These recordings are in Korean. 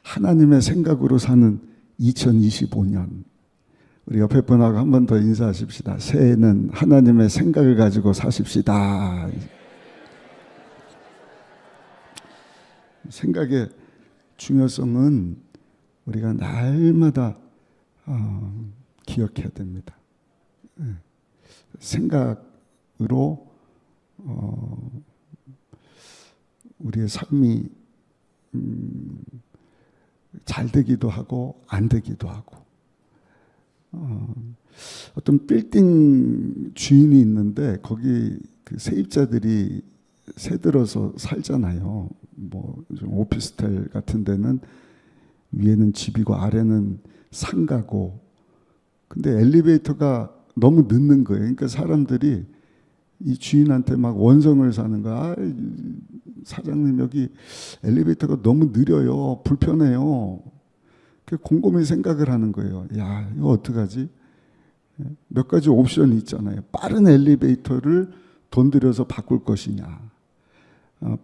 하나님의 생각으로 사는 2025년. 우리 옆에 분하고 한 번 더 인사하십시다. 새해에는 하나님의 생각을 가지고 사십시다. 생각의 중요성은 우리가 날마다 기억해야 됩니다. 생각으로 우리의 삶이 잘 되기도 하고 안 되기도 하고, 어떤 빌딩 주인이 있는데 거기 그 세입자들이 새들어서 살잖아요. 뭐 좀 오피스텔 같은 데는 위에는 집이고 아래는 상가고, 근데 엘리베이터가 너무 늦는 거예요. 그러니까 사람들이 이 주인한테 막 원성을 사는 거야. 아, 사장님 여기 엘리베이터가 너무 느려요. 불편해요. 곰곰이 생각을 하는 거예요. 야, 이거 어떡하지? 몇 가지 옵션이 있잖아요. 빠른 엘리베이터를 돈 들여서 바꿀 것이냐,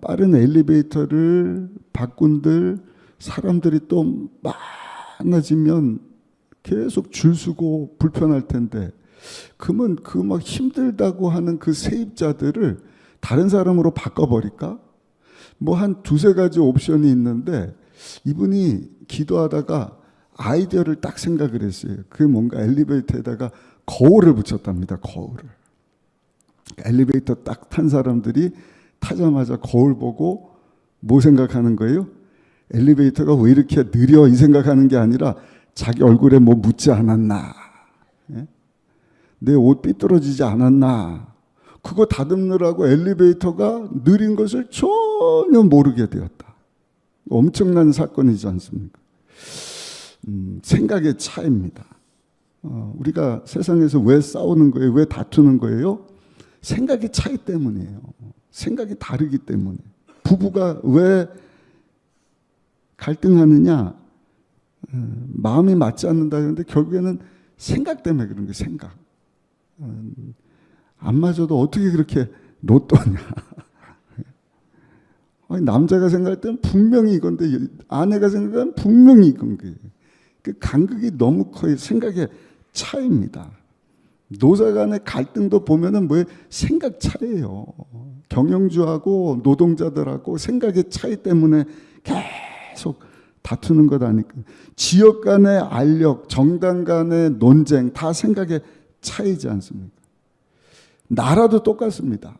빠른 엘리베이터를 바꾼들 사람들이 또 많아지면 계속 줄 서고 불편할 텐데, 그러면 그 막 힘들다고 하는 그 세입자들을 다른 사람으로 바꿔버릴까? 뭐 한 두세 가지 옵션이 있는데 이분이 기도하다가 아이디어를 딱 생각을 했어요. 그게 뭔가, 엘리베이터에다가 거울을 붙였답니다. 거울을. 엘리베이터 딱 탄 사람들이 타자마자 거울 보고 뭐 생각하는 거예요? 엘리베이터가 왜 이렇게 느려, 이 생각하는 게 아니라 자기 얼굴에 뭐 묻지 않았나, 내 옷 삐뚤어지지 않았나, 그거 다듬느라고 엘리베이터가 느린 것을 전혀 모르게 되었다. 엄청난 사건이지 않습니까? 생각의 차이입니다. 우리가 세상에서 왜 싸우는 거예요? 왜 다투는 거예요? 생각의 차이 때문이에요. 생각이 다르기 때문에. 부부가 왜 갈등하느냐? 마음이 맞지 않는다 그러는데 결국에는 생각 때문에 그런 거예요. 생각. 안 맞아도 어떻게 그렇게 로또냐? 아니, 남자가 생각할 때는 분명히 이건데 아내가 생각하면 분명히 이건 거예요. 그 간극이 너무 커요. 생각의 차이입니다. 노사 간의 갈등도 보면은 뭐예요? 생각 차이예요. 경영주하고 노동자들하고 생각의 차이 때문에 계속 다투는 것 아니까. 지역 간의 알력, 정당 간의 논쟁, 다 생각의 차이지 않습니까? 나라도 똑같습니다.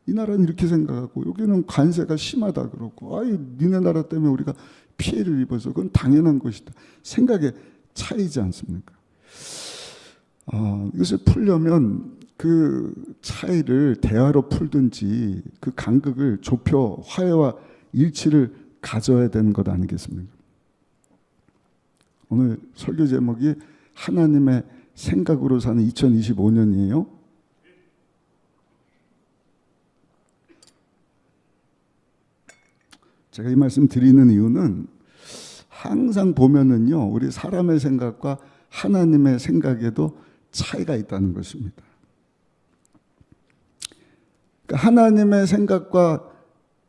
이 나라는 이렇게 생각하고 여기는 관세가 심하다 그러고, 아이 니네 나라 때문에 우리가 피해를 입어서 그건 당연한 것이다. 생각의 차이지 않습니까? 이것을 풀려면 그 차이를 대화로 풀든지 그 간극을 좁혀 화해와 일치를 가져야 되는 것 아니겠습니까? 오늘 설교 제목이 하나님의 생각으로 사는 2025년이에요. 제가 이 말씀 드리는 이유는 항상 보면은요, 우리 사람의 생각과 하나님의 생각에도 차이가 있다는 것입니다. 그러니까 하나님의 생각과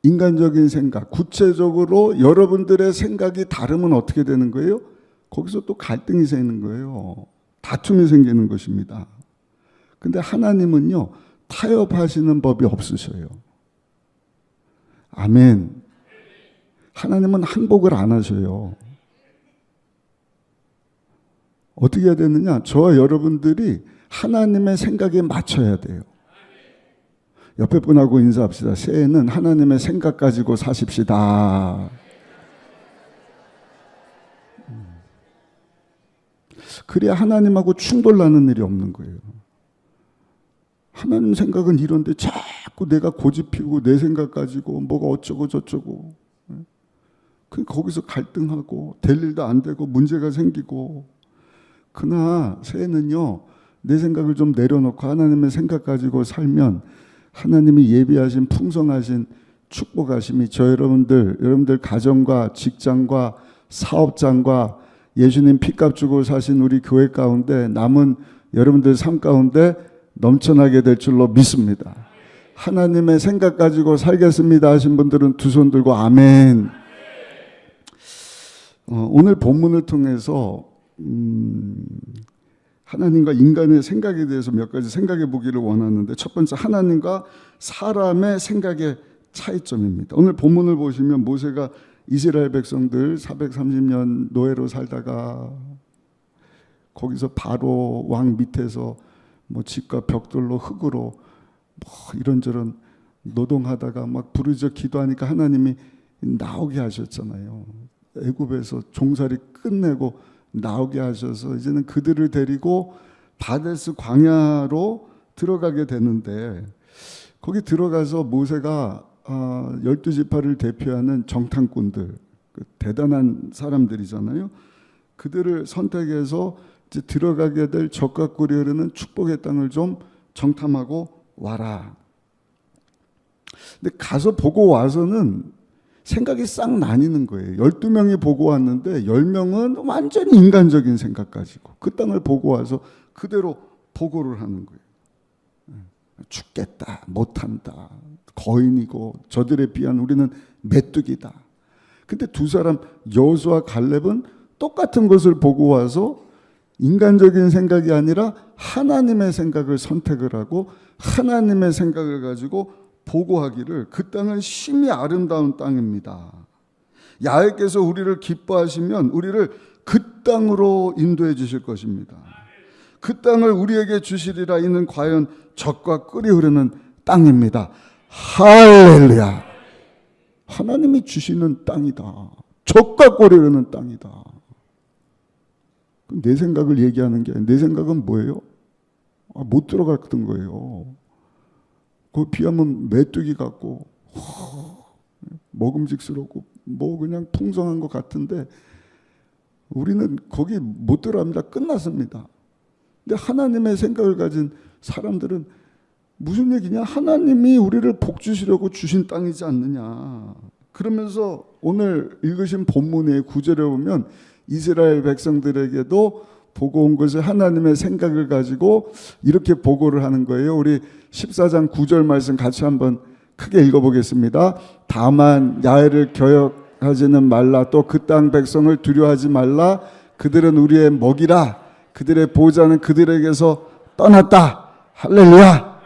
인간적인 생각, 구체적으로 여러분들의 생각이 다르면 어떻게 되는 거예요? 거기서 또 갈등이 생기는 거예요. 다툼이 생기는 것입니다. 근데 하나님은요, 타협하시는 법이 없으셔요. 아멘. 하나님은 항복을 안 하셔요. 어떻게 해야 되느냐? 저와 여러분들이 하나님의 생각에 맞춰야 돼요. 옆에 분하고 인사합시다. 새해는 하나님의 생각 가지고 사십시다. 그래야 하나님하고 충돌나는 일이 없는 거예요. 하나님 생각은 이런데 자꾸 내가 고집 피우고 내 생각 가지고 뭐가 어쩌고 저쩌고, 거기서 갈등하고 될 일도 안 되고 문제가 생기고. 그러나 새해는요, 내 생각을 좀 내려놓고 하나님의 생각 가지고 살면 하나님이 예비하신 풍성하신 축복하심이 여러분들 가정과 직장과 사업장과 예수님 피값 주고 사신 우리 교회 가운데 남은 여러분들 삶 가운데 넘쳐나게 될 줄로 믿습니다. 하나님의 생각 가지고 살겠습니다 하신 분들은 두 손 들고 아멘. 오늘 본문을 통해서 하나님과 인간의 생각에 대해서 몇 가지 생각해 보기를 원하는데, 첫 번째, 하나님과 사람의 생각의 차이점입니다. 오늘 본문을 보시면 모세가 이스라엘 백성들 430년 노예로 살다가 거기서 바로 왕 밑에서 뭐 집과 벽돌로 흙으로 뭐 이런저런 노동하다가 막 부르짖어 기도하니까 하나님이 나오게 하셨잖아요. 애굽에서 종살이 끝내고 나오게 하셔서 이제는 그들을 데리고 가데스 광야로 들어가게 되는데, 거기 들어가서 모세가 12지파를 대표하는 정탐꾼들, 대단한 사람들이잖아요. 그들을 선택해서 이제 들어가게 될 적과 꿀이 흐르는 축복의 땅을 좀 정탐하고 와라. 근데 가서 보고 와서는 생각이 싹 나뉘는 거예요. 12명이 보고 왔는데 10명은 완전히 인간적인 생각 가지고 그 땅을 보고 와서 그대로 보고를 하는 거예요. 죽겠다, 못한다, 거인이고 저들에 비한 우리는 메뚜기다. 근데 두 사람 여호수아 갈렙은 똑같은 것을 보고 와서 인간적인 생각이 아니라 하나님의 생각을 선택을 하고 하나님의 생각을 가지고 보고하기를, 그 땅은 심히 아름다운 땅입니다. 야훼께서 우리를 기뻐하시면 우리를 그 땅으로 인도해 주실 것입니다. 그 땅을 우리에게 주시리라. 이는 과연 젖과 꿀이 흐르는 땅입니다. 할렐루야. 하나님이 주시는 땅이다. 젖과 꿀이 흐르는 땅이다. 내 생각을 얘기하는 게 아니라 내 생각은 뭐예요? 못 들어갔던 거예요. 그 비하면 메뚜기 같고 먹음직스럽고 뭐 그냥 풍성한 것 같은데 우리는 거기 못 들어갑니다. 끝났습니다. 근데 하나님의 생각을 가진 사람들은 무슨 얘기냐? 하나님이 우리를 복 주시려고 주신 땅이지 않느냐. 그러면서 오늘 읽으신 본문의 구절에 보면 이스라엘 백성들에게도 보고 온 것을 하나님의 생각을 가지고 이렇게 보고를 하는 거예요. 우리 14장 9절 말씀 같이 한번 크게 읽어보겠습니다. 다만 야훼를 거역하지는 말라. 또 그 땅 백성을 두려워하지 말라. 그들은 우리의 먹이라. 그들의 보호자는 그들에게서 떠났다. 할렐루야.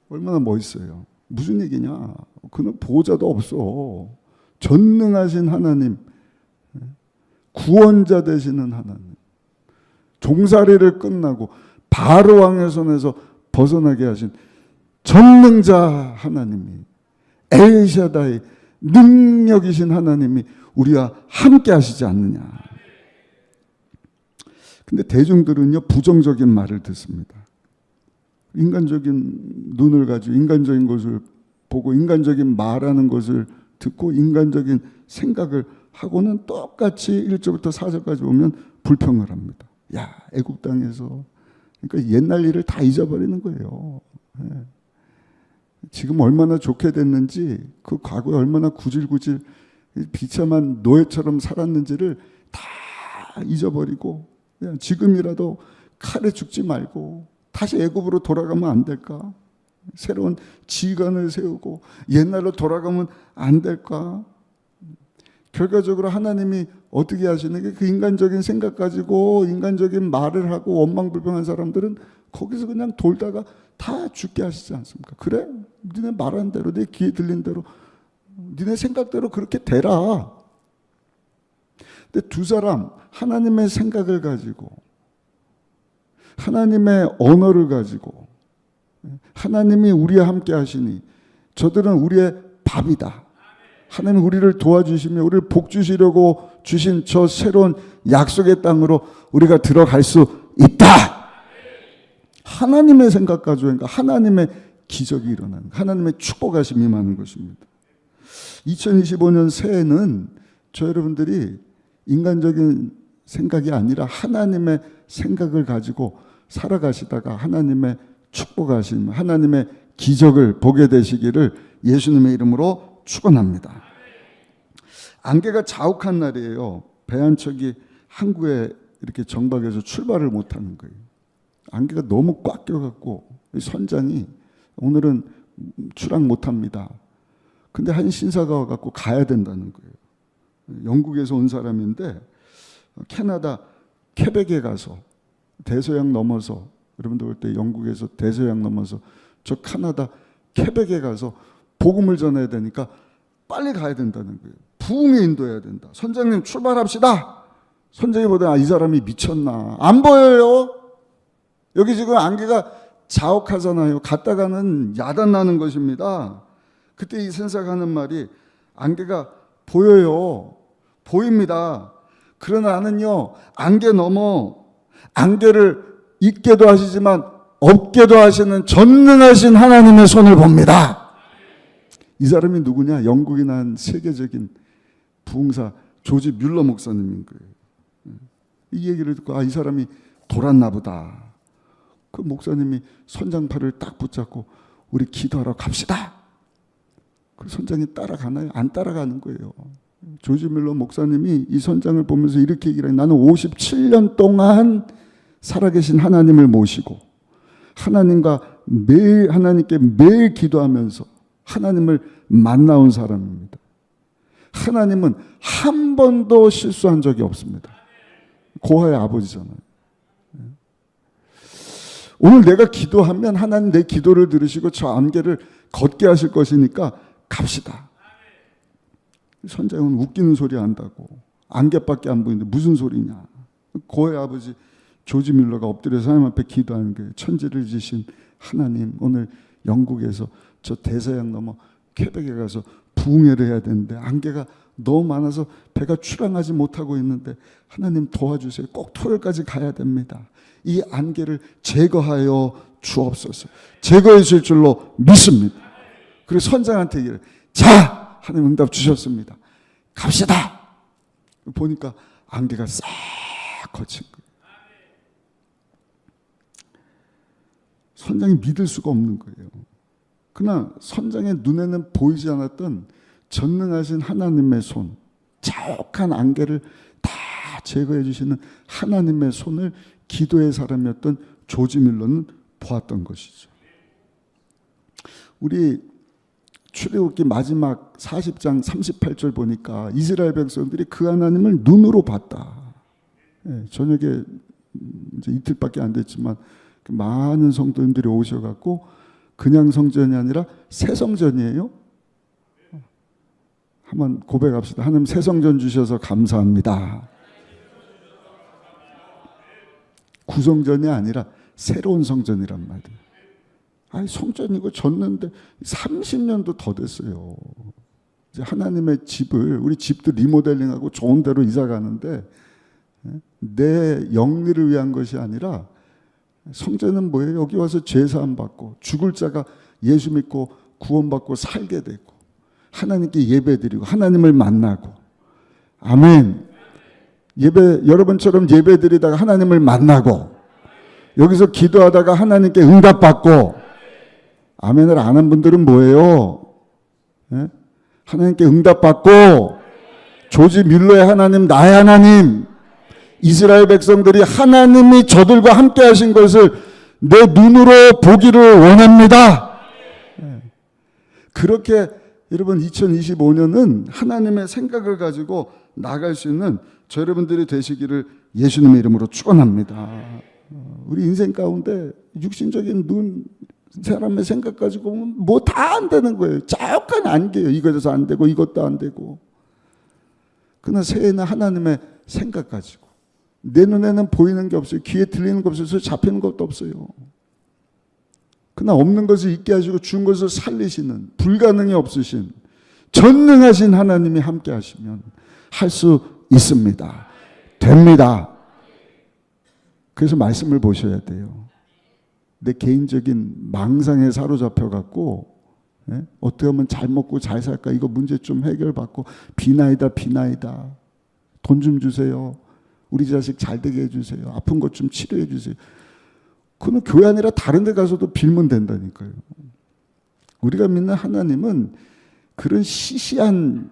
얼마나 멋있어요. 무슨 얘기냐? 그는 보호자도 없어. 전능하신 하나님, 구원자 되시는 하나님, 종살이를 끝나고 바로 왕의 손에서 벗어나게 하신 전능자 하나님이, 엘샤다이 능력이신 하나님이 우리와 함께 하시지 않느냐. 근데 대중들은요, 부정적인 말을 듣습니다. 인간적인 눈을 가지고 인간적인 것을 보고 인간적인 말하는 것을 듣고 인간적인 생각을 하고는 똑같이 1절부터 4절까지 보면 불평을 합니다. 야, 애국 땅에서. 그러니까 옛날 일을 다 잊어버리는 거예요. 지금 얼마나 좋게 됐는지, 그 과거에 얼마나 구질구질 비참한 노예처럼 살았는지를 다 잊어버리고 그냥 지금이라도 칼에 죽지 말고 다시 애굽으로 돌아가면 안 될까? 새로운 지간을 세우고 옛날로 돌아가면 안 될까? 결과적으로 하나님이 어떻게 하시는 게, 그 인간적인 생각 가지고 인간적인 말을 하고 원망불평한 사람들은 거기서 그냥 돌다가 다 죽게 하시지 않습니까? 그래, 니네 말하는 대로, 내 귀에 들린 대로, 니네 생각대로 그렇게 되라. 근데 두 사람 하나님의 생각을 가지고 하나님의 언어를 가지고 하나님이 우리와 함께 하시니 저들은 우리의 밥이다. 하나님 우리를 도와주시며 우리를 복 주시려고 주신 저 새로운 약속의 땅으로 우리가 들어갈 수 있다. 하나님의 생각 가지고, 그러니까 하나님의 기적이 일어나는, 하나님의 축복하심이 임하는 것입니다. 2025년 새해는 저 여러분들이 인간적인 생각이 아니라 하나님의 생각을 가지고 살아가시다가 하나님의 축복하심, 하나님의 기적을 보게 되시기를 예수님의 이름으로 축원합니다. 안개가 자욱한 날이에요. 배 한 척이 항구에 이렇게 정박해서 출발을 못하는 거예요. 안개가 너무 꽉 껴갖고 선장이 오늘은 출항 못합니다. 근데 한 신사가 와갖고 가야 된다는 거예요. 영국에서 온 사람인데 캐나다 케벡에 가서 대서양 넘어서, 여러분들 볼 때 영국에서 대서양 넘어서 저 카나다 케벡에 가서 복음을 전해야 되니까 빨리 가야 된다는 거예요. 부흥에 인도해야 된다. 선장님 출발합시다. 선장이 보다 이 사람이 미쳤나, 안 보여요. 여기 지금 안개가 자욱하잖아요. 갔다가는 야단 나는 것입니다. 그때 이 선사가 하는 말이, 안개가 보여요. 보입니다. 그러나 나는요, 안개 넘어 안개를 있게도 하시지만 없게도 하시는 전능하신 하나님의 손을 봅니다. 이 사람이 누구냐? 영국이 난 세계적인 부흥사 조지 뮬러 목사님인 거예요. 이 얘기를 듣고 이 사람이 돌았나 보다. 그 목사님이 선장팔을 딱 붙잡고 우리 기도하러 갑시다. 그 선장이 따라가나요? 안 따라가는 거예요. 조지 뮬러 목사님이 이 선장을 보면서 이렇게 얘기를 해요. 나는 57년 동안 살아계신 하나님을 모시고 하나님께 매일 기도하면서 하나님을 만나온 사람입니다. 하나님은 한 번도 실수한 적이 없습니다. 고아의 아버지잖아요. 오늘 내가 기도하면 하나님 내 기도를 들으시고 저 안개를 걷게 하실 것이니까 갑시다. 선장은 웃기는 소리 한다고, 안개밖에 안 보이는데 무슨 소리냐. 고아의 아버지 조지 뮬러가 엎드려서 하나님 앞에 기도하는 거예요. 천지를 지신 하나님, 오늘 영국에서 저 대서양 넘어 케벡에 가서 부흥회를 해야 되는데 안개가 너무 많아서 배가 출항하지 못하고 있는데 하나님 도와주세요. 꼭 토요일까지 가야 됩니다. 이 안개를 제거하여 주옵소서. 제거해 주실 줄로 믿습니다. 그리고 선장한테 얘기를, 자, 하나님 응답 주셨습니다. 갑시다. 보니까 안개가 싹 거친 거예요. 선장이 믿을 수가 없는 거예요. 그러나 선장의 눈에는 보이지 않았던 전능하신 하나님의 손, 자욱한 안개를 다 제거해 주시는 하나님의 손을 기도의 사람이었던 조지 뮬러는 보았던 것이죠. 우리 출애굽기 마지막 40장 38절 보니까 이스라엘 백성들이 그 하나님을 눈으로 봤다. 저녁에 이제 이틀밖에 안 됐지만 많은 성도님들이 오셔갖고 그냥 성전이 아니라 새 성전이에요. 한번 고백합시다. 하나님 새 성전 주셔서 감사합니다. 구성전이 아니라 새로운 성전이란 말이에요. 아니 성전이고 졌는데 30년도 더 됐어요. 이제 하나님의 집을, 우리 집도 리모델링하고 좋은 데로 이사 가는데 내 영리를 위한 것이 아니라, 성전은 뭐예요? 여기 와서 죄사함 받고 죽을 자가 예수 믿고 구원받고 살게 되고 하나님께 예배드리고 하나님을 만나고, 아멘. 여러분처럼 예배드리다가 하나님을 만나고 여기서 기도하다가 하나님께 응답받고, 아멘을 안 한 분들은 뭐예요? 하나님께 응답받고, 조지 뮬러의 하나님, 나의 하나님, 이스라엘 백성들이 하나님이 저들과 함께 하신 것을 내 눈으로 보기를 원합니다. 그렇게 여러분 2025년은 하나님의 생각을 가지고 나아갈 수 있는 저 여러분들이 되시기를 예수님의 이름으로 축원합니다. 우리 인생 가운데 육신적인 눈, 사람의 생각 가지고 뭐 다 안 되는 거예요. 자욱한 안개예요. 이것도 안 되고 이것도 안 되고. 그러나 새해는 하나님의 생각 가지고, 내 눈에는 보이는 게 없어요. 귀에 들리는 거 없어요. 잡히는 것도 없어요. 그러나 없는 것을 있게 하시고 준 것을 살리시는, 불가능이 없으신 전능하신 하나님이 함께 하시면 할 수 있습니다. 됩니다. 그래서 말씀을 보셔야 돼요. 내 개인적인 망상에 사로잡혀 갖고 어떻게 하면 잘 먹고 잘 살까, 이거 문제 좀 해결받고, 비나이다 돈 좀 주세요, 우리 자식 잘 되게 해주세요, 아픈 것 좀 치료해 주세요. 그건 교회 아니라 다른 데 가서도 빌면 된다니까요. 우리가 믿는 하나님은 그런 시시한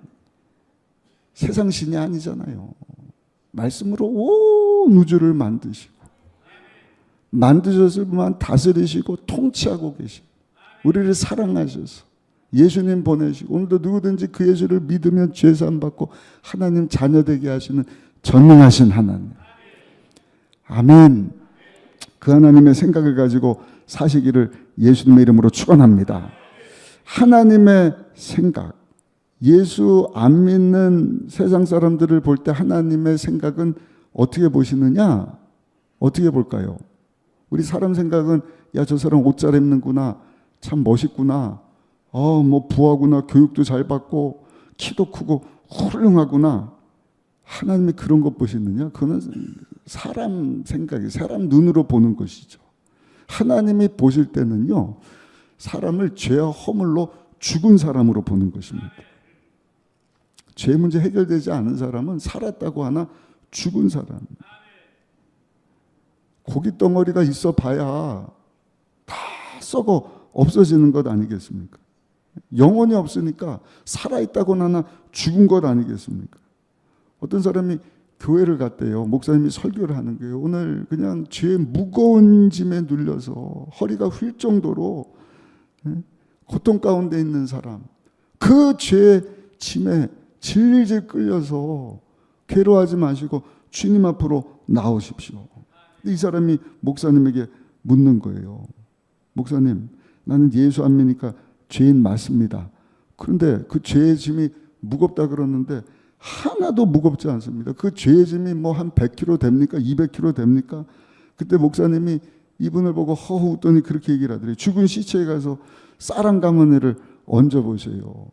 세상 신이 아니잖아요. 말씀으로 온 우주를 만드셨을 뿐만 다스리시고 통치하고 계시고 우리를 사랑하셔서 예수님 보내시고 오늘도 누구든지 그 예수를 믿으면 죄 사함 받고 하나님 자녀 되게 하시는 전능하신 하나님. 아멘. 그 하나님의 생각을 가지고 사시기를 예수님의 이름으로 축원합니다. 하나님의 생각. 예수 안 믿는 세상 사람들을 볼 때 하나님의 생각은 어떻게 보시느냐? 어떻게 볼까요? 우리 사람 생각은 야, 저 사람 옷 잘 입는구나. 참 멋있구나. 뭐 부하구나. 교육도 잘 받고 키도 크고 훌륭하구나. 하나님이 그런 것 보시느냐? 그건 사람 생각이, 사람 눈으로 보는 것이죠. 하나님이 보실 때는요, 사람을 죄와 허물로 죽은 사람으로 보는 것입니다. 죄 문제 해결되지 않은 사람은 살았다고 하나 죽은 사람. 고기 덩어리가 있어 봐야 다 썩어 없어지는 것 아니겠습니까? 영혼이 없으니까 살아있다고 하나 죽은 것 아니겠습니까? 어떤 사람이 교회를 갔대요. 목사님이 설교를 하는 거예요. 오늘 그냥 죄의 무거운 짐에 눌려서 허리가 휠 정도로 고통 가운데 있는 사람, 그 죄의 짐에 질질 끌려서 괴로워하지 마시고 주님 앞으로 나오십시오. 이 사람이 목사님에게 묻는 거예요. 목사님, 나는 예수 안 믿으니까 죄인 맞습니다. 그런데 그 죄의 짐이 무겁다 그러는데 하나도 무겁지 않습니다. 그 죄의 짐이 뭐 한 100kg 됩니까? 200kg 됩니까? 그때 목사님이 이분을 보고 허허 웃더니 그렇게 얘기를 하더래요. 죽은 시체에 가서 쌀 한 가마니를 얹어보세요.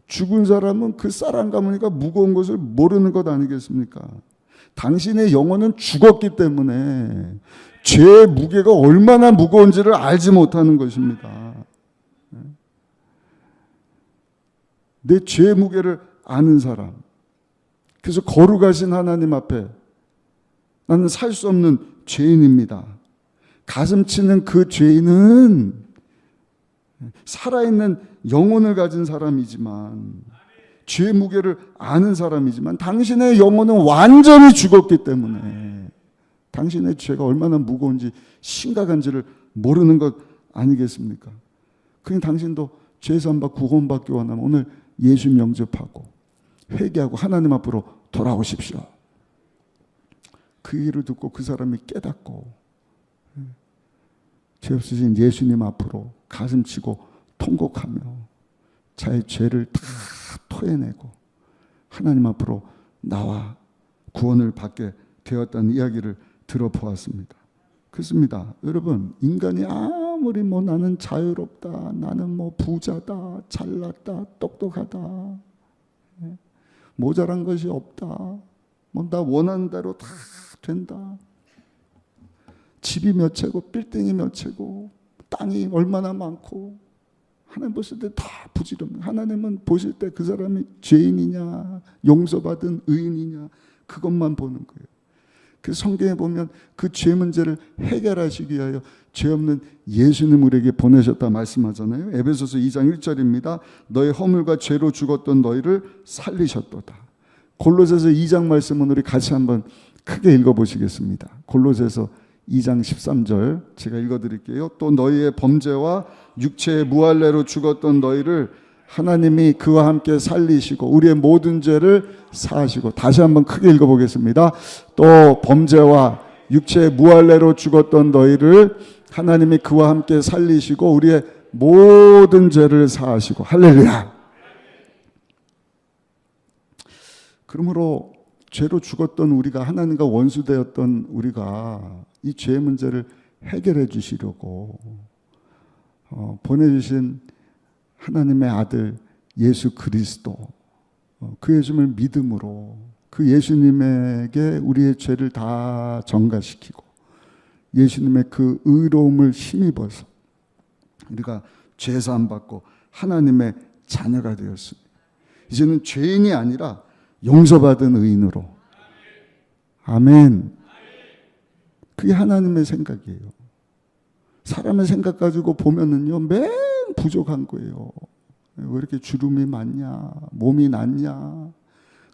죽은 사람은 그 쌀 한 가마니가 무거운 것을 모르는 것 아니겠습니까? 당신의 영혼은 죽었기 때문에 죄의 무게가 얼마나 무거운지를 알지 못하는 것입니다. 내 죄의 무게를 아는 사람. 그래서 거룩하신 하나님 앞에 나는 살 수 없는 죄인입니다. 가슴 치는 그 죄인은 살아있는 영혼을 가진 사람이지만, 죄의 무게를 아는 사람이지만 당신의 영혼은 완전히 죽었기 때문에 당신의 죄가 얼마나 무거운지 심각한지를 모르는 것 아니겠습니까? 그냥 당신도 죄 사함받고 구원받기 원하면 오늘 예수 영접하고 회개하고 하나님 앞으로 돌아오십시오. 그 얘기를 듣고 그 사람이 깨닫고 죄 없으신 예수님 앞으로 가슴치고 통곡하며 자의 죄를 다 토해내고 하나님 앞으로 나와 구원을 받게 되었다는 이야기를 들어보았습니다. 그렇습니다. 여러분, 인간이 아무리 뭐 나는 자유롭다, 나는 뭐 부자다, 잘났다, 똑똑하다, 모자란 것이 없다, 뭐 나 원하는 대로 다 된다, 집이 몇 채고 빌딩이 몇 채고 땅이 얼마나 많고, 하나님 보실 때 다 부지런해. 하나님은 보실 때 그 사람이 죄인이냐 용서받은 의인이냐 그것만 보는 거예요. 그래서 성경에 보면 그 죄 문제를 해결하시기 위하여 죄 없는 예수님 우리에게 보내셨다 말씀하잖아요. 에베소서 2장 1절입니다. 너의 허물과 죄로 죽었던 너희를 살리셨도다. 골로새서 2장 말씀은 우리 같이 한번 크게 읽어보시겠습니다. 골로새서 2장 13절 제가 읽어드릴게요. 또 너희의 범죄와 육체의 무할례로 죽었던 너희를 하나님이 그와 함께 살리시고 우리의 모든 죄를 사하시고, 다시 한번 크게 읽어보겠습니다. 또 범죄와 육체의 무할례로 죽었던 너희를 하나님이 그와 함께 살리시고 우리의 모든 죄를 사하시고. 할렐루야. 그러므로 죄로 죽었던 우리가, 하나님과 원수되었던 우리가 이 죄의 문제를 해결해 주시려고 보내주신 하나님의 아들 예수 그리스도, 그 예수님을 믿음으로 그 예수님에게 우리의 죄를 다 전가시키고 예수님의 그 의로움을 힘입어서 우리가 죄 사함 받고 하나님의 자녀가 되었습니다. 이제는 죄인이 아니라 용서받은 의인으로. 아멘. 그게 하나님의 생각이에요. 사람의 생각 가지고 보면은요, 맨 부족한 거예요. 왜 이렇게 주름이 많냐, 몸이 낮냐,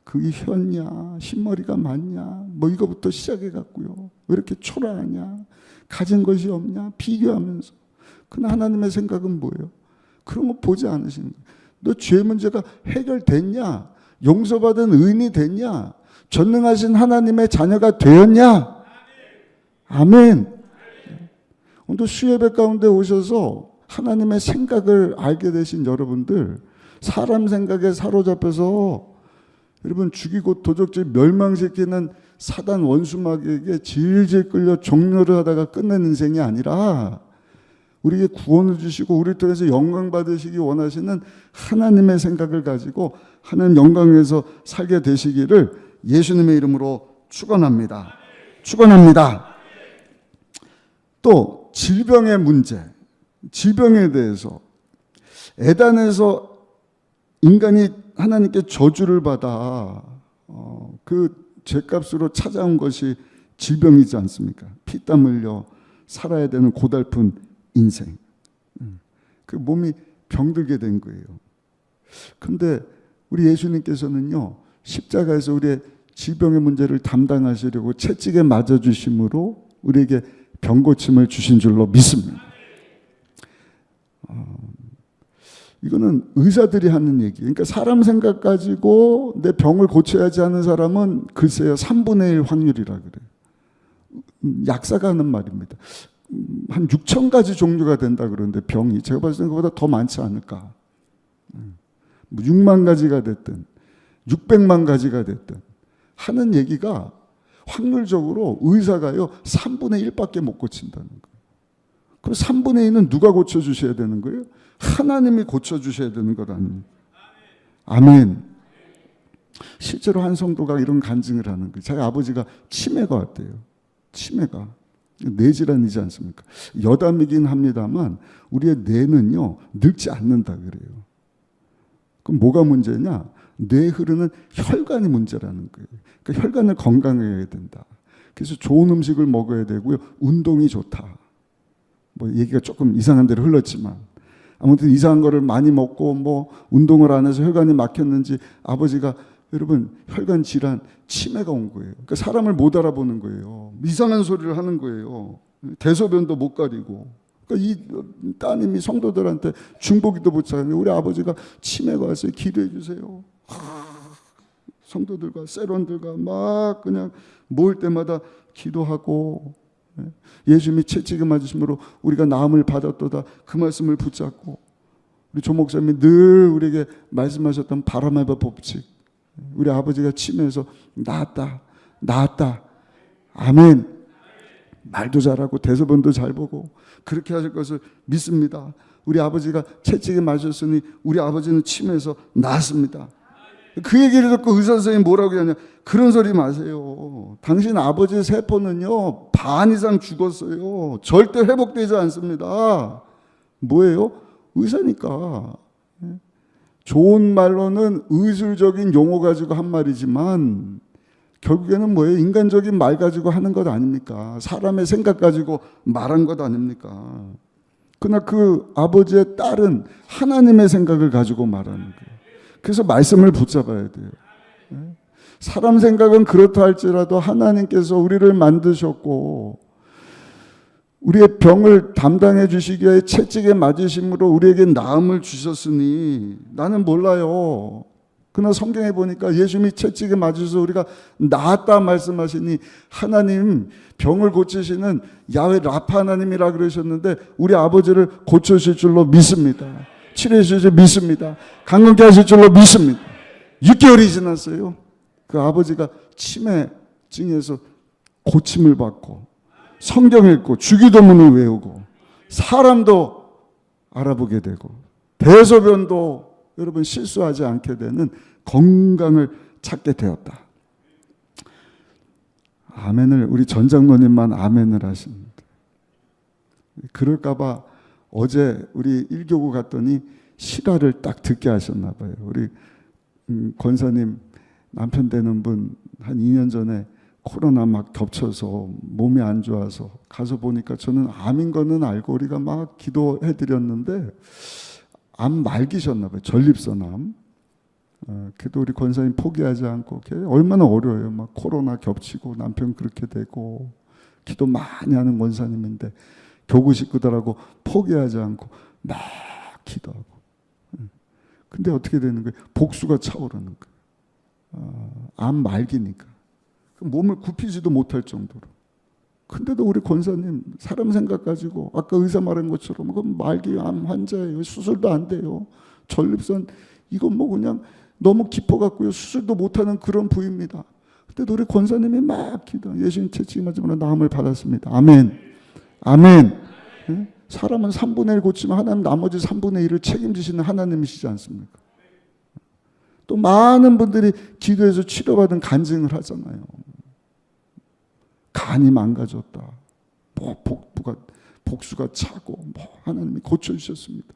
그게 혔냐, 흰머리가 많냐, 뭐 이거부터 시작해 갖고요. 왜 이렇게 초라하냐, 가진 것이 없냐, 비교하면서. 그러나 하나님의 생각은 뭐예요? 그런 거 보지 않으시는 거예요. 너 죄 문제가 해결됐냐? 용서받은 의인이 됐냐? 전능하신 하나님의 자녀가 되었냐? 아멘. 오늘 수예배 가운데 오셔서 하나님의 생각을 알게 되신 여러분들, 사람 생각에 사로잡혀서 여러분 죽이고 도적질 멸망시키는 사단 원수마귀에게 질질 끌려 종료를 하다가 끝낸 인생이 아니라 우리에게 구원을 주시고 우리를 통해서 영광 받으시기 원하시는 하나님의 생각을 가지고 하나님 영광 위에서 살게 되시기를 예수님의 이름으로 축원합니다. 축원합니다. 또 질병의 문제, 질병에 대해서 에덴에서 인간이 하나님께 저주를 받아 그 죄값으로 찾아온 것이 질병이지 않습니까? 피땀 흘려 살아야 되는 고달픈 인생. 그 몸이 병들게 된 거예요. 근데 우리 예수님께서는요, 십자가에서 우리의 질병의 문제를 담당하시려고 채찍에 맞아주심으로 우리에게 병고침을 주신 줄로 믿습니다. 이거는 의사들이 하는 얘기. 그러니까 사람 생각 가지고 내 병을 고쳐야지 하는 사람은 글쎄요 3분의 1 확률이라 그래요. 약사가 하는 말입니다. 한 6천 가지 종류가 된다 그러는데 병이 제가 봤을 때 그보다 더 많지 않을까. 6만 가지가 됐든 600만 가지가 됐든 하는 얘기가 확률적으로 의사가요 3분의 1밖에 못 고친다는 거예요. 그럼 3분의 1은 누가 고쳐주셔야 되는 거예요? 하나님이 고쳐주셔야 되는 것 아닙니까? 아멘. 실제로 한 성도가 이런 간증을 하는 거예요. 자기 아버지가 치매가 왔대요. 치매가. 뇌질환이지 않습니까? 여담이긴 합니다만 우리의 뇌는요 늙지 않는다 그래요. 그럼 뭐가 문제냐? 뇌에 흐르는 혈관이 문제라는 거예요. 그러니까 혈관을 건강해야 된다. 그래서 좋은 음식을 먹어야 되고요. 운동이 좋다. 뭐 얘기가 조금 이상한 데로 흘렀지만 아무튼 이상한 거를 많이 먹고 뭐 운동을 안 해서 혈관이 막혔는지 아버지가 여러분 혈관 질환 치매가 온 거예요. 그러니까 사람을 못 알아보는 거예요. 이상한 소리를 하는 거예요. 대소변도 못 가리고. 그러니까 이 따님이 성도들한테 중보기도 못 하는데 우리 아버지가 치매가 왔어요. 기도해 주세요. 성도들과 세론들과 막 그냥 모일 때마다 기도하고 예수님이 채찍에 맞으심으로 우리가 나음을 받았도다 그 말씀을 붙잡고 우리 조 목사님이 늘 우리에게 말씀하셨던 바람의 법칙 우리 아버지가 치매에서 나았다 아멘. 말도 잘하고 대소변도 잘 보고 그렇게 하실 것을 믿습니다. 우리 아버지가 채찍에 맞으셨으니 우리 아버지는 치매에서 나았습니다. 그 얘기를 듣고 의사 선생님이 뭐라고 하냐, 그런 소리 마세요. 당신 아버지의 세포는요 반 이상 죽었어요. 절대 회복되지 않습니다. 뭐예요? 의사니까. 좋은 말로는 의술적인 용어 가지고 한 말이지만 결국에는 뭐예요? 인간적인 말 가지고 하는 것 아닙니까? 사람의 생각 가지고 말한 것 아닙니까? 그러나 그 아버지의 딸은 하나님의 생각을 가지고 말하는 거예요. 그래서 말씀을 붙잡아야 돼요. 사람 생각은 그렇다 할지라도 하나님께서 우리를 만드셨고 우리의 병을 담당해 주시기 위해 채찍에 맞으심으로 우리에게 나음을 주셨으니 나는 몰라요. 그러나 성경에 보니까 예수님이 채찍에 맞으셔서 우리가 나았다 말씀하시니 하나님 병을 고치시는 야훼 라파 하나님이라 그러셨는데 우리 아버지를 고쳐주실 줄로 믿습니다. 치료해 주실 줄 믿습니다. 강건케 하실 줄로 믿습니다. 6개월이 지났어요. 그 아버지가 치매증에서 고침을 받고 성경 읽고 주기도문을 외우고 사람도 알아보게 되고 대소변도 여러분 실수하지 않게 되는 건강을 찾게 되었다. 아멘을 우리 전 장로님만 아멘을 하십니다. 그럴까 봐 어제 우리 1교구 갔더니 실화를 딱 듣게 하셨나 봐요. 우리 권사님 남편 되는 분 한 2년 전에 코로나 막 겹쳐서 몸이 안 좋아서 가서 보니까 저는 암인 거는 알고 우리가 막 기도해 드렸는데 암 말기셨나 봐요. 전립선암. 그래도 우리 권사님 포기하지 않고 얼마나 어려워요. 막 코로나 겹치고 남편 그렇게 되고 기도 많이 하는 권사님인데 교구 식구들하고 포기하지 않고 막 기도하고 근데 어떻게 되는 거예요? 복수가 차오르는 거예요. 암 말기니까. 몸을 굽히지도 못할 정도로. 근데도 우리 권사님 사람 생각 가지고 아까 의사 말한 것처럼 그건 말기 암 환자예요. 수술도 안 돼요. 전립선 이건 뭐 그냥 너무 깊어갖고요. 수술도 못하는 그런 부위입니다. 그때도 우리 권사님이 막 기도 예수님 채찍맞으면 나음을 받았습니다. 아멘. 아멘. 네? 사람은 3분의 1 고치면 하나님 나머지 3분의 1을 책임지시는 하나님이시지 않습니까? 또 많은 분들이 기도해서 치료받은 간증을 하잖아요. 간이 망가졌다. 뭐 복수가 차고 뭐 하나님이 고쳐주셨습니다.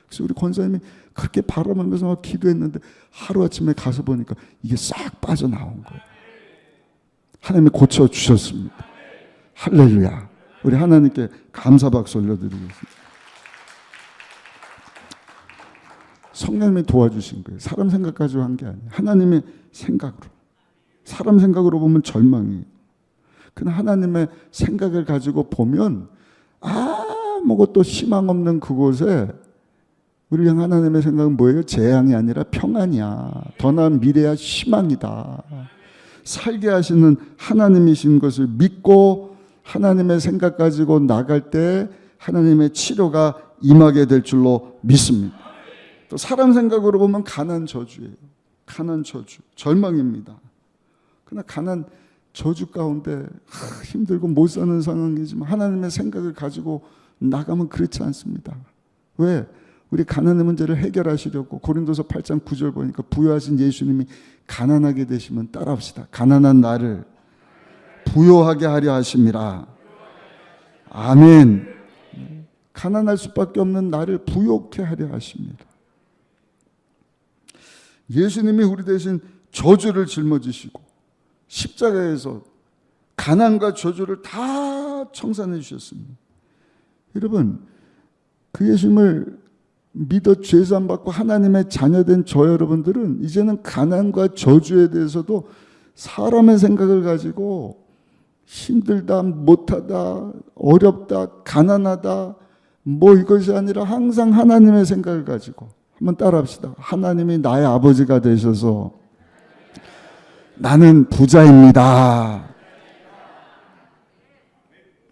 그래서 우리 권사님이 그렇게 바라면서 막 기도했는데 하루아침에 가서 보니까 이게 싹 빠져나온 거예요. 하나님이 고쳐주셨습니다. 할렐루야. 우리 하나님께 감사박수 올려드리겠습니다. 성령님이 도와주신 거예요. 사람 생각 가지고 한 게 아니에요. 하나님의 생각으로. 사람 생각으로 보면 절망이에요. 그러나 하나님의 생각을 가지고 보면 아무것도 희망 없는 그곳에 우리 하나님의 생각은 뭐예요? 재앙이 아니라 평안이야. 더 나은 미래야 희망이다. 살게 하시는 하나님이신 것을 믿고 하나님의 생각 가지고 나갈 때 하나님의 치료가 임하게 될 줄로 믿습니다. 또 사람 생각으로 보면 가난 저주예요. 가난 저주, 절망입니다. 그러나 가난 저주 가운데 힘들고 못 사는 상황이지만 하나님의 생각을 가지고 나가면 그렇지 않습니다. 왜? 우리 가난의 문제를 해결하시려고 고린도서 8장 9절 보니까 부요하신 예수님이 가난하게 되시면 따라합시다. 가난한 나를 부요하게 하려 하심이라. 아멘. 가난할 수밖에 없는 나를 부요케 하려 하십니다. 예수님이 우리 대신 저주를 짊어지시고 십자가에서 가난과 저주를 다 청산해 주셨습니다. 여러분, 그 예수님을 믿어 죄산 받고 하나님의 자녀된 저 여러분들은 이제는 가난과 저주에 대해서도 사람의 생각을 가지고 힘들다, 못하다, 어렵다, 가난하다 뭐 이것이 아니라 항상 하나님의 생각을 가지고 한번 따라합시다. 하나님이 나의 아버지가 되셔서 나는 부자입니다.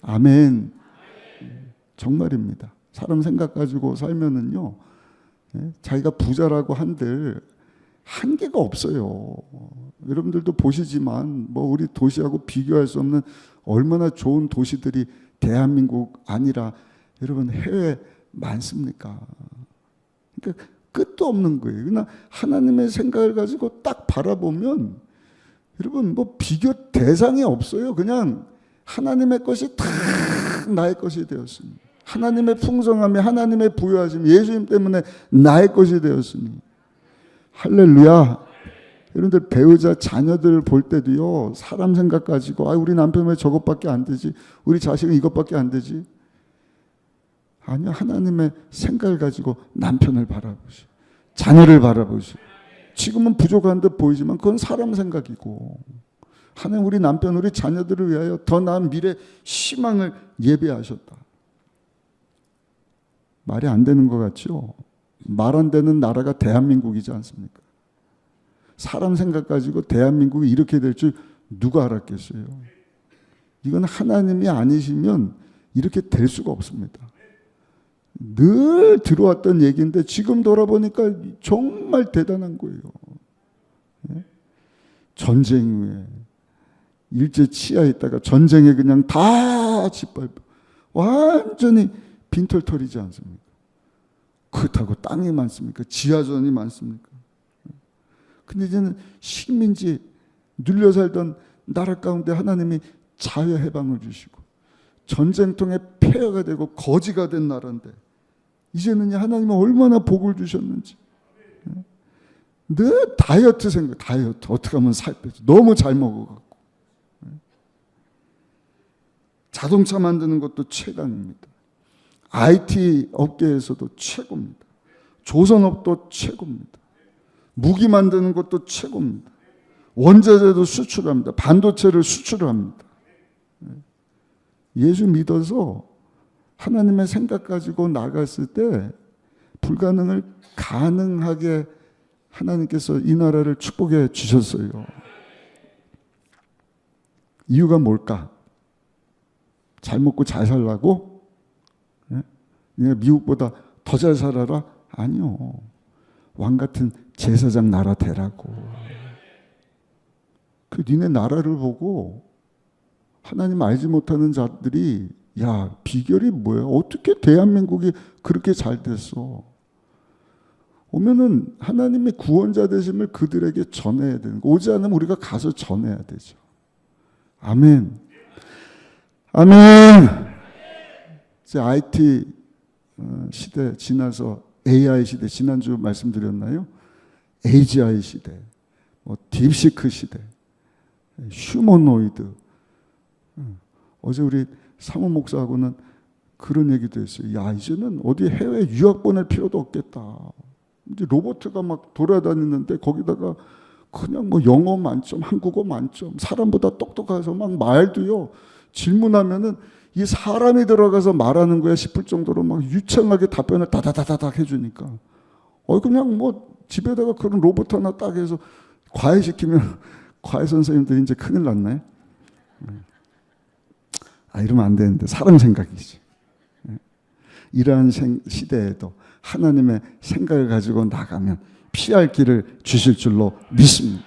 아멘. 정말입니다. 사람 생각 가지고 살면은요, 자기가 부자라고 한들 한계가 없어요. 여러분들도 보시지만 뭐 우리 도시하고 비교할 수 없는 얼마나 좋은 도시들이 대한민국 아니라 여러분 해외 많습니까? 그러니까 끝도 없는 거예요. 그러나 하나님의 생각을 가지고 딱 바라보면 여러분 뭐 비교 대상이 없어요. 그냥 하나님의 것이 다 나의 것이 되었습니다. 하나님의 풍성함이 하나님의 부유하심이 예수님 때문에 나의 것이 되었으니 할렐루야. 여러분들 배우자 자녀들을 볼 때도요 사람 생각 가지고 우리 남편 왜 저것밖에 안 되지, 우리 자식은 이것밖에 안 되지. 아니요, 하나님의 생각을 가지고 남편을 바라보시고 자녀를 바라보시고 지금은 부족한 듯 보이지만 그건 사람 생각이고 하나님 우리 남편 우리 자녀들을 위하여 더 나은 미래 희망을 예배하셨다. 말이 안 되는 것 같죠? 말 안 되는 나라가 대한민국이지 않습니까? 사람 생각 가지고 대한민국이 이렇게 될 줄 누가 알았겠어요? 이건 하나님이 아니시면 이렇게 될 수가 없습니다. 늘 들어왔던 얘기인데 지금 돌아보니까 정말 대단한 거예요. 전쟁 후에 일제 치하에 있다가 전쟁에 그냥 다 짓밟고 완전히 빈털터리지 않습니까? 그렇다고 땅이 많습니까? 지하전이 많습니까? 근데 이제는 식민지 눌려 살던 나라 가운데 하나님이 자유 해방을 주시고 전쟁통에 폐허가 되고 거지가 된 나라인데 이제는 하나님은 얼마나 복을 주셨는지. 늘 다이어트 생각, 다이어트 어떻게 하면 살 빼지? 너무 잘 먹어갖고. 자동차 만드는 것도 최강입니다. IT 업계에서도 최고입니다. 조선업도 최고입니다. 무기 만드는 것도 최고입니다. 원자재도 수출합니다. 반도체를 수출합니다. 예수 믿어서 하나님의 생각 가지고 나갔을 때 불가능을 가능하게 하나님께서 이 나라를 축복해 주셨어요. 이유가 뭘까? 잘 먹고 잘 살라고? 네? 미국보다 더 잘 살아라? 아니요. 왕 같은 제사장 나라 되라고. 그 니네 나라를 보고 하나님 알지 못하는 자들이 야, 비결이 뭐야? 어떻게 대한민국이 그렇게 잘 됐어? 오면은 하나님의 구원자 되심을 그들에게 전해야 되는 거. 오지 않으면 우리가 가서 전해야 되죠. 아멘. 아멘. 이제 IT 시대 지나서 AI 시대, 지난주 말씀드렸나요? AGI 시대, 딥시크 시대, 휴머노이드. 어제 우리 사모 목사하고는 그런 얘기도 했어요. 야, 이제는 어디 해외 유학 보낼 필요도 없겠다. 이제 로봇가 막 돌아다니는데 거기다가 그냥 뭐 영어 만점, 한국어 만점, 사람보다 똑똑해서 막 말도요. 질문하면은 이 사람이 들어가서 말하는 거야 싶을 정도로 막 유창하게 답변을 다다다다닥 해주니까. 그냥 뭐 집에다가 그런 로봇 하나 딱 해서 과외시키면 과외 선생님들이 이제 큰일 났네. 이러면 안 되는데 사람 생각이지. 이러한 시대에도 하나님의 생각을 가지고 나가면 피할 길을 주실 줄로 믿습니다.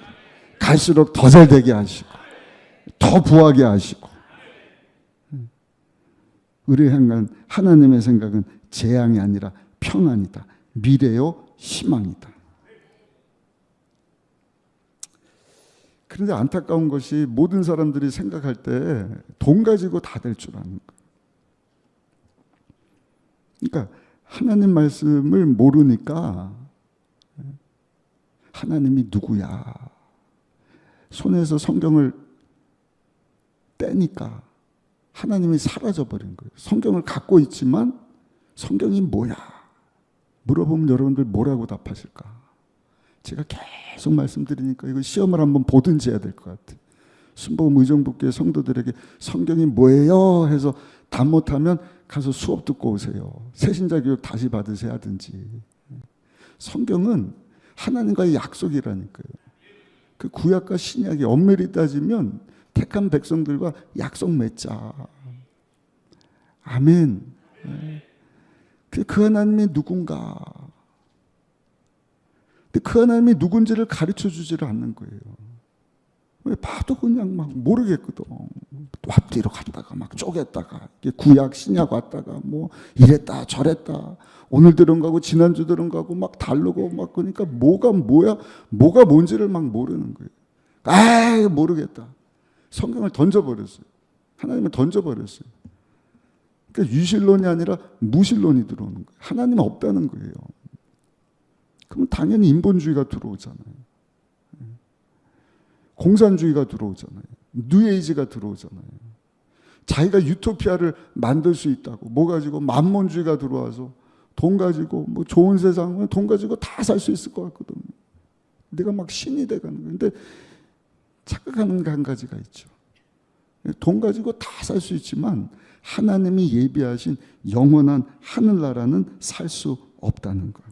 갈수록 더 잘 되게 하시고 더 부하게 하시고. 우리의 향한 하나님의 생각은 재앙이 아니라 평안이다. 미래요 희망이다. 그런데 안타까운 것이 모든 사람들이 생각할 때 돈 가지고 다 될 줄 아는 거예요. 그러니까 하나님 말씀을 모르니까 하나님이 누구야? 손에서 성경을 떼니까 하나님이 사라져버린 거예요. 성경을 갖고 있지만 성경이 뭐야? 물어보면 여러분들 뭐라고 답하실까? 제가 계속 말씀드리니까 이거 시험을 한번 보든지 해야 될 것 같아요. 순복음 의정부교회 성도들에게 성경이 뭐예요? 해서 답 못하면 가서 수업 듣고 오세요. 새신자 교육 다시 받으셔야 하든지. 성경은 하나님과의 약속이라니까요. 그 구약과 신약이 엄밀히 따지면 택한 백성들과 약속 맺자. 아멘. 그 하나님이 누군가. 근데 그 하나님이 누군지를 가르쳐 주지를 않는 거예요. 왜 봐도 그냥 막 모르겠거든. 앞뒤로 갔다가 막 쪼갰다가 구약 신약 왔다가 뭐 이랬다 저랬다. 오늘 들은 거하고 지난주 들은 거하고 막 다르고 막 그러니까 뭐가 뭐야 뭐가 뭔지를 막 모르는 거예요. 모르겠다. 성경을 던져버렸어요. 하나님을 던져버렸어요. 그러니까 유실론이 아니라 무실론이 들어오는 거예요. 하나님은 없다는 거예요. 그러면 당연히 인본주의가 들어오잖아요. 공산주의가 들어오잖아요. 뉴에이지가 들어오잖아요. 자기가 유토피아를 만들 수 있다고 뭐 가지고 만몬주의가 들어와서 돈 가지고 뭐 좋은 세상 돈 가지고 다 살 수 있을 것 같거든요. 내가 막 신이 돼가는 거예요. 근데 착각하는 게 한 가지가 있죠. 돈 가지고 다 살 수 있지만 하나님이 예비하신 영원한 하늘나라는 살 수 없다는 거예요.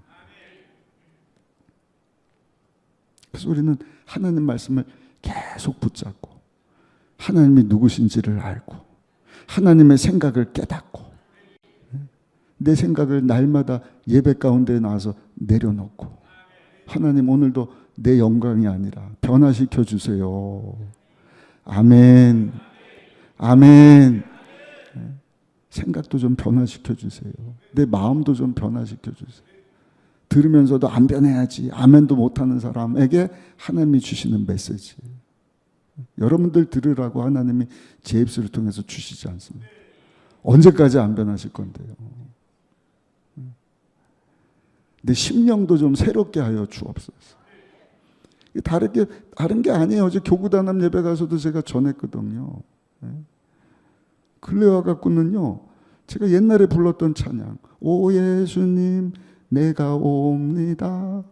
그래서 우리는 하나님 말씀을 계속 붙잡고 하나님이 누구신지를 알고 하나님의 생각을 깨닫고 내 생각을 날마다 예배 가운데 나와서 내려놓고 하나님 오늘도 내 영광이 아니라 변화시켜 주세요. 아멘. 아멘. 생각도 좀 변화시켜 주세요. 내 마음도 좀 변화시켜 주세요. 들으면서도 안 변해야지 아멘도 못하는 사람에게 하나님이 주시는 메시지. 여러분들 들으라고 하나님이 제 입술을 통해서 주시지 않습니다. 언제까지 안 변하실 건데요. 내 심령도 좀 새롭게 하여 주옵소서. 다른 게 아니에요. 어제 교구단합 예배 가서도 제가 전했거든요. 근래와 갖고는요. 제가 옛날에 불렀던 찬양 오 예수님 내가 옵니다.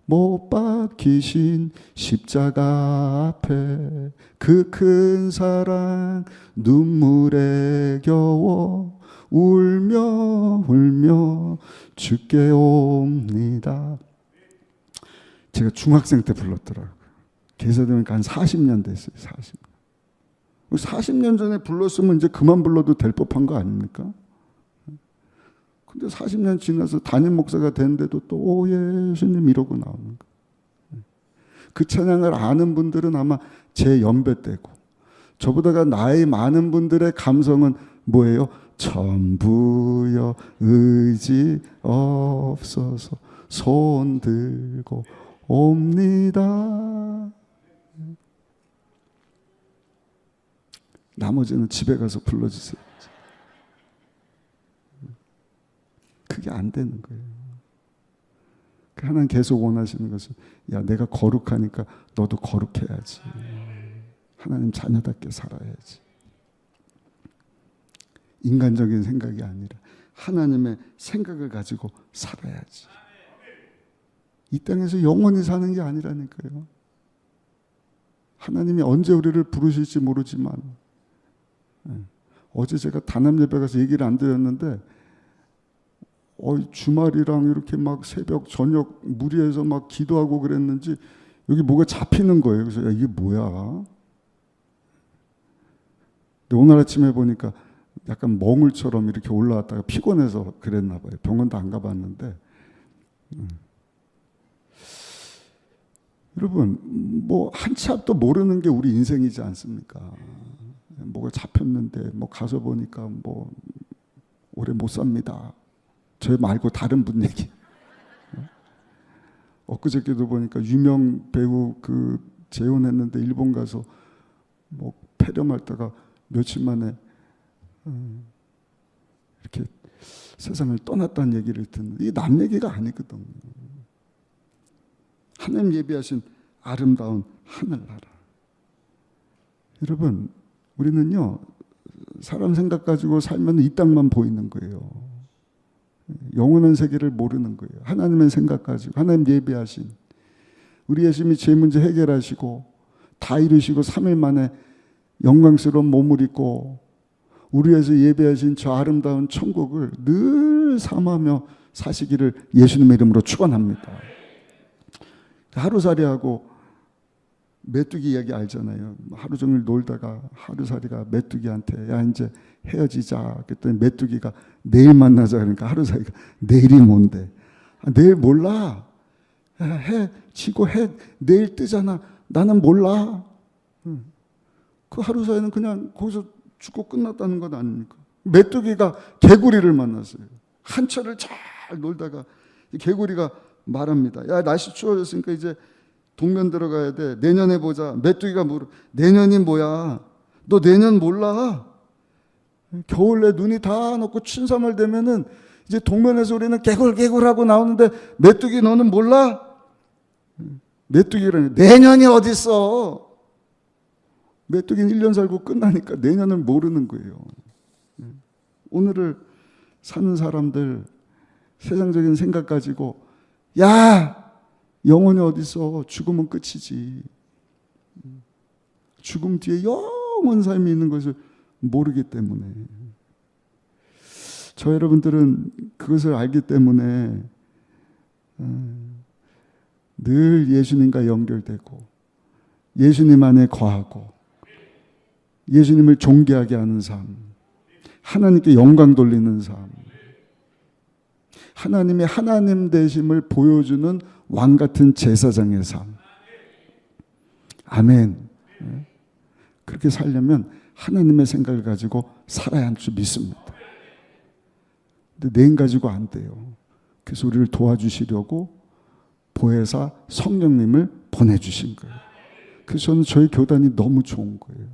못 박히신 십자가 앞에 그 큰 사랑 눈물에 겨워 울며 울며 주께 옵니다. 제가 중학생 때 불렀더라고요. 개사되니까 한 40년 됐어요. 40년. 40년 전에 불렀으면 이제 그만 불러도 될 법한 거 아닙니까? 근데 40년 지나서 담임 목사가 됐는데도 또 오 예수님 이러고 나오는 거예요. 그 찬양을 아는 분들은 아마 제 연배 때고, 저보다가 나이 많은 분들의 감성은 뭐예요? 전부여 의지 없어서 손 들고 옵니다. 나머지는 집에 가서 불러주세요. 그게 안 되는 거예요. 하나님 계속 원하시는 것은, 야, 내가 거룩하니까 너도 거룩해야지. 하나님 자녀답게 살아야지. 인간적인 생각이 아니라 하나님의 생각을 가지고 살아야지. 이 땅에서 영원히 사는 게 아니라니까요. 하나님이 언제 우리를 부르실지 모르지만, 어제 제가 단합 예배 가서 얘기를 안 드렸는데, 주말이랑 이렇게 막 새벽 저녁 무리해서 막 기도하고 그랬는지 여기 뭐가 잡히는 거예요. 그래서 야, 이게 뭐야? 근데 오늘 아침에 보니까 약간 멍울처럼 이렇게 올라왔다가 피곤해서 그랬나 봐요. 병원도 안 가봤는데. 여러분, 뭐 한 치 앞도 모르는 게 우리 인생이지 않습니까? 뭐가 잡혔는데 뭐 가서 보니까 뭐 오래 못 삽니다. 저 말고 다른 분 얘기. 엊그저께도 보니까 유명 배우 그 재혼했는데 일본 가서 뭐 폐렴했다가 며칠 만에 이렇게 세상을 떠났다는 얘기를 듣는데, 이게 남 얘기가 아니거든요. 하나님 예비하신 아름다운 하늘나라. 여러분, 우리는요, 사람 생각 가지고 살면 이 땅만 보이는 거예요. 영원한 세계를 모르는 거예요. 하나님의 생각 가지고, 하나님 예비하신, 우리 예수님이 제 문제 해결하시고 다 이루시고 3일 만에 영광스러운 몸을 입고 우리 위해서 예배하신 저 아름다운 천국을 늘 삼하며 사시기를 예수님의 이름으로 축원합니다. 하루살이하고 메뚜기 이야기 알잖아요. 하루 종일 놀다가 하루살이가 메뚜기한테 야 이제 헤어지자 그랬더니 메뚜기가 내일 만나자 그러니까 하루살이가 내일이 뭔데? 내일 몰라. 해 지고 해 내일 뜨잖아. 나는 몰라. 그 하루살이는 그냥 거기서 죽고 끝났다는 것 아닙니까? 메뚜기가 개구리를 만났어요. 한철을 잘 놀다가 개구리가 말합니다. 야 날씨 추워졌으니까 이제 동면 들어가야 돼. 내년에 보자. 메뚜기가 물어. 내년이 뭐야? 너 내년 몰라? 겨울에 눈이 다 녹고 춘삼월 되면은 이제 동면에서 우리는 개굴개굴하고 나오는데 메뚜기 너는 몰라? 메뚜기라니 내년이 어딨어? 메뚜기는 1년 살고 끝나니까 내년을 모르는 거예요. 오늘을 사는 사람들 세상적인 생각 가지고 야 영혼이 어딨어? 죽으면 끝이지. 죽음 뒤에 영원 삶이 있는 것을 모르기 때문에, 저 여러분들은 그것을 알기 때문에 늘 예수님과 연결되고 예수님 안에 거하고 예수님을 존귀하게 하는 삶, 하나님께 영광 돌리는 삶, 하나님의 하나님 되심을 보여주는 왕 같은 제사장의 삶. 아멘. 그렇게 살려면 하나님의 생각을 가지고 살아야 할 줄 믿습니다. 근데 내인 가지고 안 돼요. 그래서 우리를 도와주시려고 보혜사 성령님을 보내주신 거예요. 그래서 저는 저희 교단이 너무 좋은 거예요.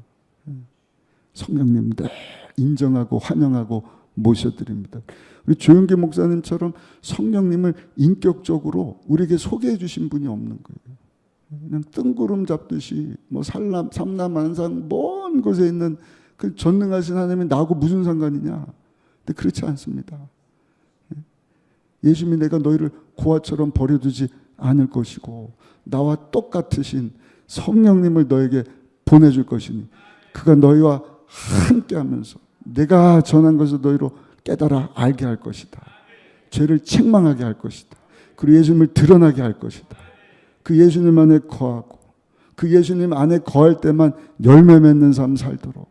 성령님 늘 인정하고 환영하고 모셔드립니다. 우리 조영기 목사님처럼 성령님을 인격적으로 우리에게 소개해 주신 분이 없는 거예요. 그냥 뜬구름 잡듯이 뭐 삼남 안산 먼 곳에 있는 그 전능하신 하나님이 나하고 무슨 상관이냐. 근데 그렇지 않습니다. 예수님이 내가 너희를 고아처럼 버려두지 않을 것이고 나와 똑같으신 성령님을 너에게 보내줄 것이니 그가 너희와 함께하면서 내가 전한 것을 너희로 깨달아 알게 할 것이다. 죄를 책망하게 할 것이다. 그리고 예수님을 드러나게 할 것이다. 그 예수님 안에 거하고 그 예수님 안에 거할 때만 열매 맺는 삶 살도록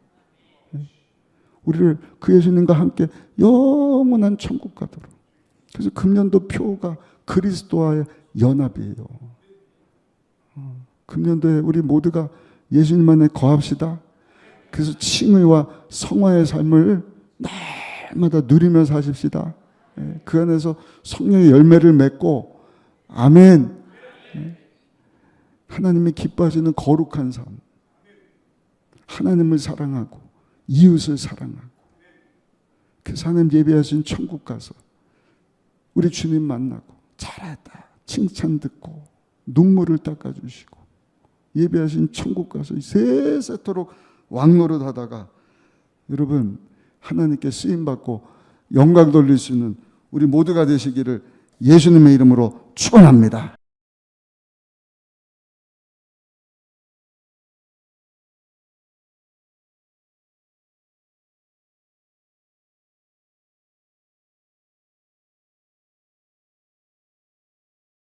우리를 그 예수님과 함께 영원한 천국 가도록. 그래서 금년도 표가 그리스도와의 연합이에요. 금년도에 우리 모두가 예수님 안에 거합시다. 그래서 칭의와 성화의 삶을 날마다 누리며 사십시다. 그 안에서 성령의 열매를 맺고 아멘. 하나님이 기뻐하시는 거룩한 삶. 하나님을 사랑하고 이웃을 사랑하고 그래서 하나님 예배하신 천국 가서 우리 주님 만나고 잘했다 칭찬 듣고 눈물을 닦아주시고 예배하신 천국 가서 세세토록 왕노릇 하다가 여러분 하나님께 쓰임받고 영광 돌릴 수 있는 우리 모두가 되시기를 예수님의 이름으로 축원합니다.